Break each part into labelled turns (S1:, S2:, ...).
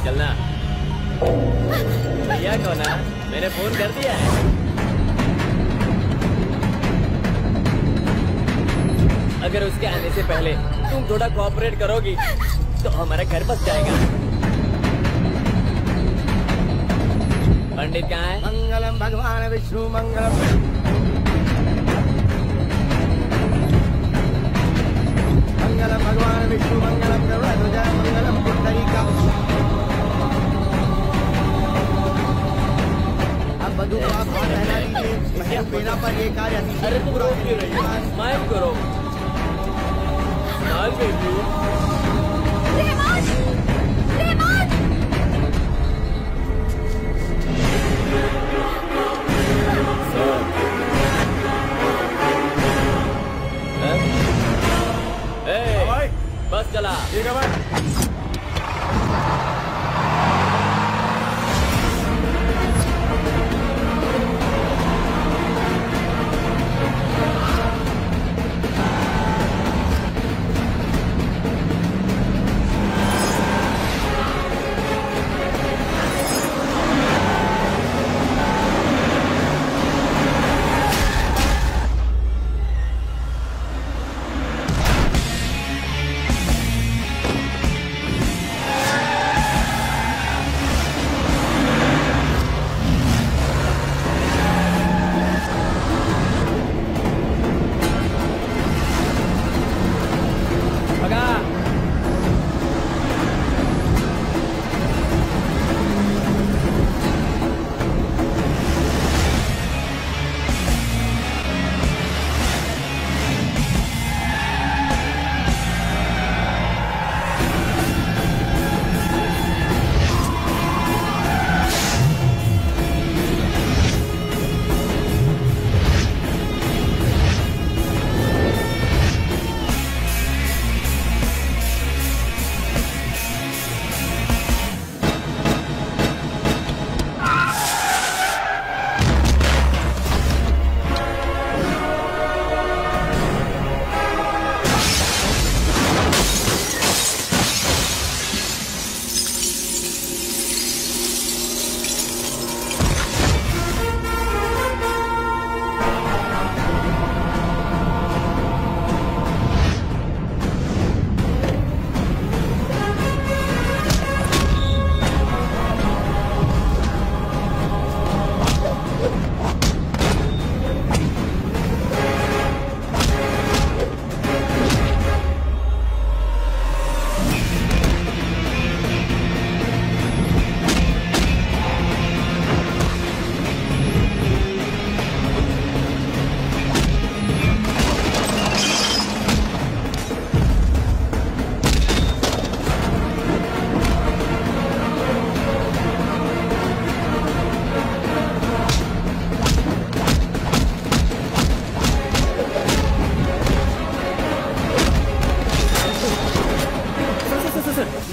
S1: चलना। भैया कौन है? मैंने फोन कर दिया है। अगर उसके आने से पहले तुम थोड़ा कोऑपरेट करोगी तो हमारा घर बस जाएगा। पंडित कहाँ है?
S2: मंगलम भगवान विष्णु मंगलम। मंगलम भगवान विष्णु मंगलम गरुड़ध्वज मंगलम पुंडरीकम। अब बधू को आप हाथ फैला दीजिए। मेरा पर ये कार्य अतिशय।
S1: अरे तुम रोक क्यों रही हो? स्माइल करो। Smile baby.
S3: रहमान! रहमान!
S1: बस चला।
S2: ठीक है भाई।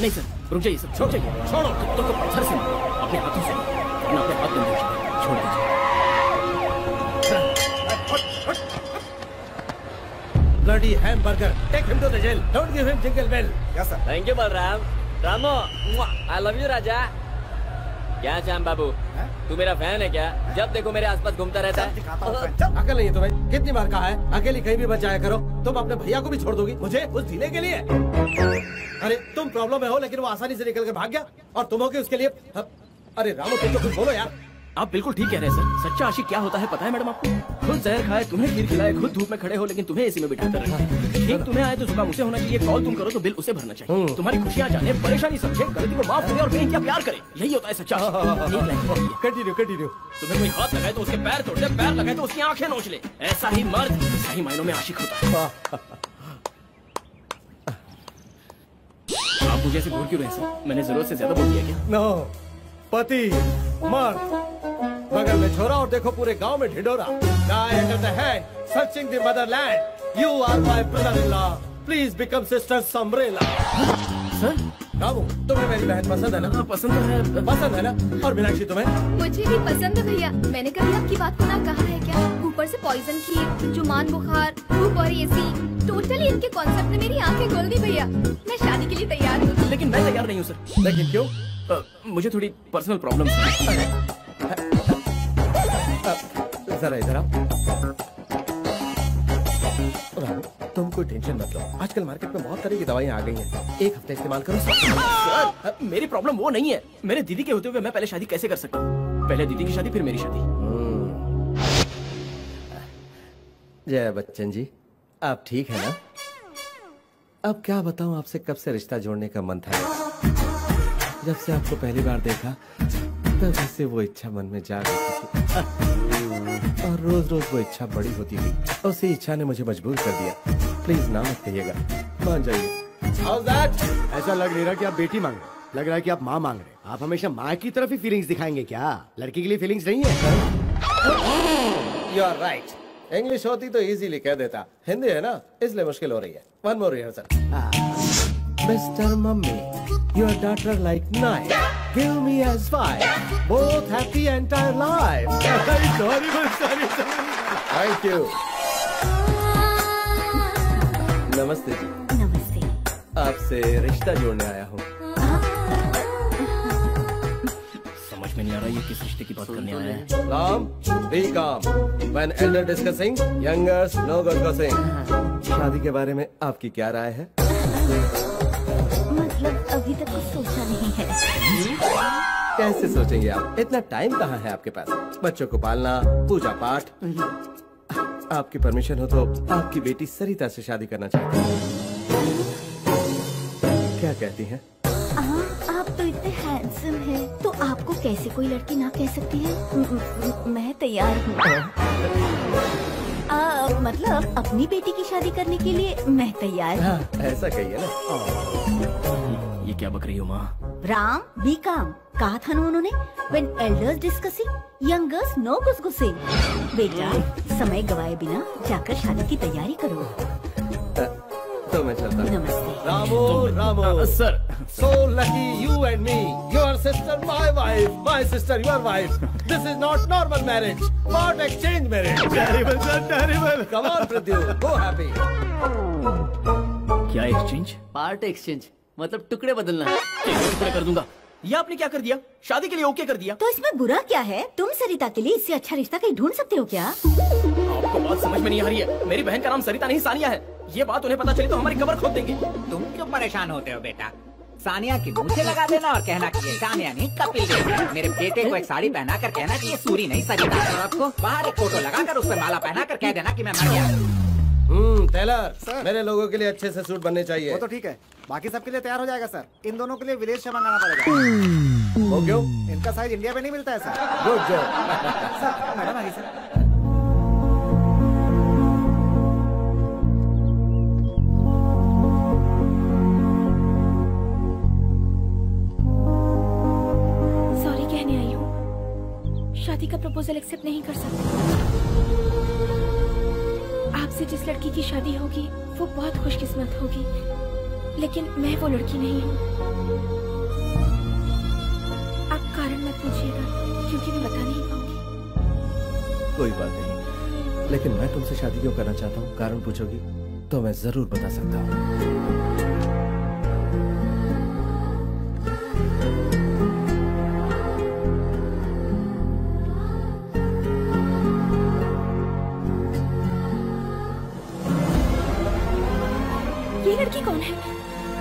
S1: नहीं सर, रुक जाइए सर, छोड़ जाइए, छोड़ो तो पत्थर से अपने हाथों से अपने हाथ में छोड़ दीजिए।
S2: Bloody hamburger! Take him to the jail. Don't give him jingle bell.
S4: Yes sir.
S1: Thank you Balram. रामो, आई लव यू राजा। क्या श्याम बाबू, तू मेरा फैन है क्या? जब देखो मेरे आसपास घूमता रहता है।
S2: अकल नहीं है तुम्हें? कितनी बार कहा है अकेली कहीं भी बच जाया करो। तुम अपने भैया को भी छोड़ दोगी मुझे उस ढीले के लिए? अरे तुम प्रॉब्लम में हो लेकिन वो आसानी से निकल के भाग गया और तुम हो के उसके लिए। अरे रामो तुम तो कुछ बोलो यार।
S1: आप बिल्कुल ठीक कह रहे हैं सर। सच्चा आशिक क्या होता है पता है मैडम आपको? खुद जहर खाए, तुम्हें खीर खिलाए, खुद धूप में खड़े हो लेकिन तुम्हें एसी में बिठा कर रखे। ठीक तुम्हें आए तो जुकाम उसे होना चाहिए, कॉल तुम करो तो बिल उसे भरना चाहिए। तुम्हारी खुशियाँ जाने, परेशानी समझे, गलती को माफ करे और बेइंतहा प्यार करे। यही होता है सच्चा आशिक।
S2: Continue continue.
S1: तुम्हें कोई हाथ लगाए तो उसके पैर तोड़ दे, पैर लगाए तो उसकी आंखें नोच ले। ऐसा ही मर्द सही मायनों में आशिक होता है। आप मुझे ऐसे घूर क्यों रहे सर? मैंने जरूरत से ज्यादा बोल दिया क्या?
S2: नो, पति मर्द बगल में छोरा और देखो पूरे गांव में Dhindora. Guy under the hand, searching the motherland. You are my brother-in-law. Please become sister's umbrella.
S1: Sir
S2: Ramu तुम्हें मेरी बहन पसंद है ना?
S1: पसंद है
S2: ना? और मीनाक्षी तुम्हें?
S3: मुझे भी पसंद है भैया। मैंने कभी आपकी बात को ना कहा है क्या? ऊपर ऊपर से पॉइजन खीर, जुमान बुखार, धूप और एसी, टोटली इनके कॉन्सेप्ट ने मेरी आंखें खोल दी भैया। मैं शादी के लिए तैयार हूँ।
S1: लेकिन मैं तैयार नहीं हूँ सर।
S2: लेकिन क्यों?
S1: मुझे थोड़ी पर्सनल प्रॉब्लम है।
S2: जरा इधर आओ। रामू, तुम कोई टेंशन मत लो। आजकल मार्केट में बहुत तरह की दवाइयाँ आ गई हैं। एक हफ्ते इस्तेमाल करो।
S1: सर मेरी प्रॉब्लम वो नहीं है। मेरे दीदी के होते हुए मैं पहले शादी कैसे कर सकता हूँ? पहले दीदी की शादी फिर मेरी शादी।
S2: जय बच्चन जी, आप ठीक है ना? अब क्या बताऊं आपसे, कब से रिश्ता जोड़ने का मन था। जब से आपको पहली बार देखा तब से वो इच्छा मन में जाग रही थी और रोज रोज वो इच्छा बड़ी होती गई। उसी इच्छा ने मुझे मजबूर कर दिया। प्लीज ना मत कहिएगा, मान जाइए।
S4: How's that? ऐसा लग नहीं रहा कि आप बेटी मांग रहे, लग रहा है कि आप माँ मांग रहे। आप हमेशा माँ की तरफ ही फीलिंग्स दिखाएंगे क्या? लड़की के लिए फीलिंग्स नहीं है?
S2: You are right. इंग्लिश होती तो इजीली कह देता, हिंदी है ना इसलिए मुश्किल हो रही है। One more rehearsal. Mister mummy, your daughter like knife, give me as wife, both happy entire life. Thank you. नमस्ते जी।
S3: नमस्ते।
S2: आपसे रिश्ता जोड़ने आया हूँ।
S1: समझ में नहीं आ रहा ये किस रिश्ते की बात करने आया है।
S2: Calm, be calm. When elder discussing, youngers no discussing. शादी के बारे में आपकी क्या राय है?
S3: मतलब अभी तक कुछ सोचा नहीं है।
S2: कैसे सोचेंगे आप? इतना टाइम कहाँ है आपके पास? बच्चों को पालना, पूजा पाठ। आपकी परमिशन हो तो आपकी बेटी सरिता से शादी करना चाहती हूँ। क्या कहती हैं?
S3: आप तो इतने हैंडसम हैं, तो आपको कैसे कोई लड़की ना कह सकती है? मैं तैयार हूँ। मतलब अपनी बेटी की शादी करने के लिए मैं तैयार हूँ।
S2: ऐसा कहिए ना।
S1: ये क्या बक रही हो माँ?
S3: राम, बी काम। कहा था ना उन्होंने, when elders discussing, youngers no गुसगुसे। बेटा, समय गवाए बिना जाकर शादी की तैयारी करो।
S2: तो मैं चलता हूँ।
S3: नमस्ते।
S2: रामो, रामो।
S1: Sir
S2: So lucky you and me. Your sister my wife, my sister your wife. This is not normal marriage, not exchange marriage. Terrible sir, terrible. Come on Pradyu, go happy.
S1: क्या एक्सचेंज?
S5: पार्ट एक्सचेंज मतलब टुकड़े बदलना।
S1: टुकड़े कर दूंगा। ये आपने क्या कर दिया? शादी के लिए ओके कर दिया।
S3: तो इसमें बुरा क्या है? तुम सरिता के लिए इससे अच्छा रिश्ता कहीं ढूंढ सकते हो क्या?
S1: आपको बात समझ में नहीं आ रही है। मेरी बहन का नाम सरिता नहीं सानिया है। ये बात उन्हें पता चली तो हमारी कब्र खोद देंगे।
S6: तुम क्यों परेशान होते हो बेटा? सानिया की मुंह से लगा देना और कहना कि ये सानिया नहीं कपिल देव। मेरे बेटे को एक साड़ी पहना कर कहना कि ये सूरी नहीं सरिता। और आपको बाहर एक फोटो लगाकर उस पर माला पहना कर कह देना कि मैं मर गया।
S2: टेलर, मेरे लोगों के लिए अच्छे से सूट बनने चाहिए।
S4: वो तो ठीक है, बाकी सबके लिए तैयार हो जाएगा सर। इन दोनों के लिए विदेश से मंगाना पड़ेगा।
S2: वो क्यों?
S4: इनका साइज इंडिया में नहीं मिलता है sir.
S2: Good job.
S4: Sir madam आ गई सर।
S3: सॉरी कहने आई हूँ, शादी का प्रपोजल एक्सेप्ट नहीं कर सकती। आपसे जिस लड़की की शादी होगी वो बहुत खुशकिस्मत होगी, लेकिन मैं वो लड़की नहीं हूँ। आप कारण मत पूछिएगा क्योंकि मैं बता नहीं पाऊंगी।
S2: कोई बात नहीं, लेकिन मैं तुमसे शादी क्यों करना चाहता हूँ कारण पूछोगी तो मैं जरूर बता सकता हूँ।
S3: ये लड़की कौन है?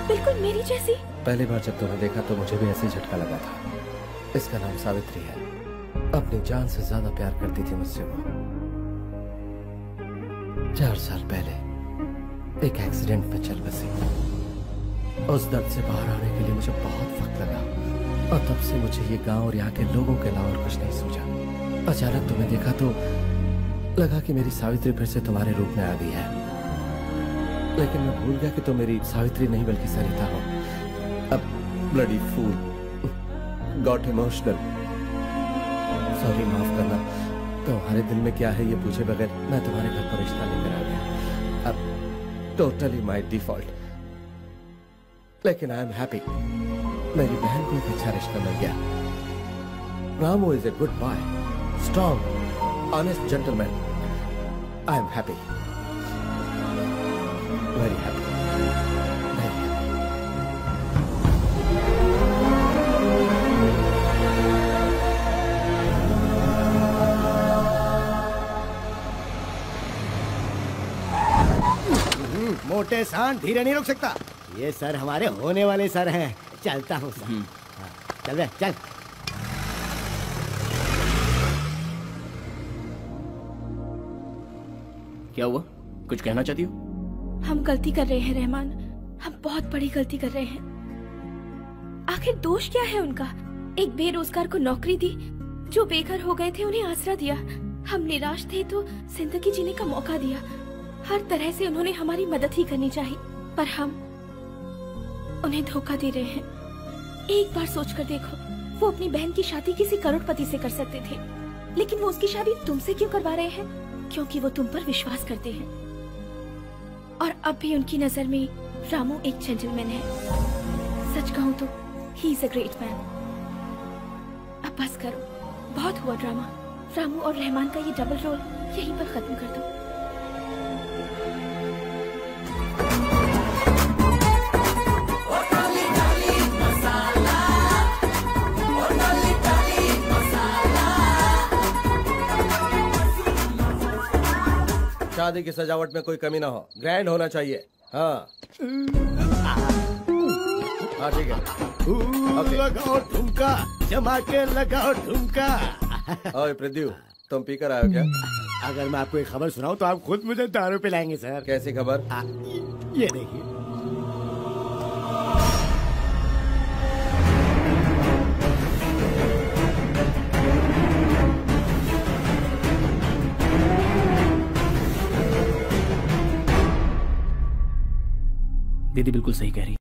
S3: बिल्कुल मेरी जैसी।
S2: पहली बार जब तुमने देखा तो मुझे भी ऐसे ही झटका लगा था। इसका नाम सावित्री है। अपनी जान से ज्यादा प्यार करती थी मुझसे वो। 4 साल पहले एक एक्सीडेंट में चल बसी। उस दर्द से बाहर आने के लिए मुझे बहुत वक्त लगा और तब से मुझे ये गांव और यहाँ के लोगों के अलावा और कुछ नहीं सूझा। अचानक तुम्हें देखा तो लगा कि मेरी सावित्री फिर से तुम्हारे रूप में आ गई है, लेकिन मैं भूल गया कि तुम मेरी सावित्री नहीं बल्कि सरिता हो। अब bloody fool, got emotional. Sorry, माफ करना। तुम्हारे दिल में क्या है ये पूछे बगैर मैं तुम्हारे घर पर रिश्ता लेकर आ गया। अब टोटली माय डिफॉल्ट, लेकिन आई एम हैप्पी। मेरी बहन को एक अच्छा रिश्ता मिल गया। Ramu is a good boy, strong, honest gentleman. I am happy, very happy, very happy.
S4: मोटे सांड धीरे नहीं रुक सकता। ये सर हमारे होने वाले सर हैं। चलता हूँ सर। हाँ, चल बे चल।
S1: क्या हुआ, कुछ कहना चाहती हो?
S7: हम गलती कर रहे हैं रहमान, हम बहुत बड़ी गलती कर रहे हैं। आखिर दोष क्या है उनका? एक बेरोजगार को नौकरी दी, जो बेघर हो गए थे उन्हें आसरा दिया। हम निराश थे तो जिंदगी जीने का मौका दिया। हर तरह से उन्होंने हमारी मदद ही करनी चाहिए, पर हम उन्हें धोखा दे रहे हैं। एक बार सोचकर देखो, वो अपनी बहन की शादी किसी करोड़पति से कर सकते थे, लेकिन वो उसकी शादी तुमसे क्यों करवा रहे हैं? क्योंकि वो तुम पर विश्वास करते हैं। और अब भी उनकी नजर में रामू एक जेंटलमैन है। सच कहूँ तो he is a great man. अब बस करो, बहुत हुआ ड्रामा। रामू और रहमान का ये डबल रोल यहीं पर खत्म कर दो।
S2: शादी की सजावट में कोई कमी ना हो, ग्रैंड होना चाहिए। हाँ हाँ ठीक है।
S4: लगाओ ठुमका, जमा के लगाओ ठुमका।
S2: ओए पृथ्वी, तुम पीकर आए हो क्या?
S4: अगर मैं आपको एक खबर सुनाऊं तो आप खुद मुझे दारू पिलाएंगे सर।
S2: कैसी खबर?
S4: ये देखिए।
S1: दीदी बिल्कुल सही कह रही है।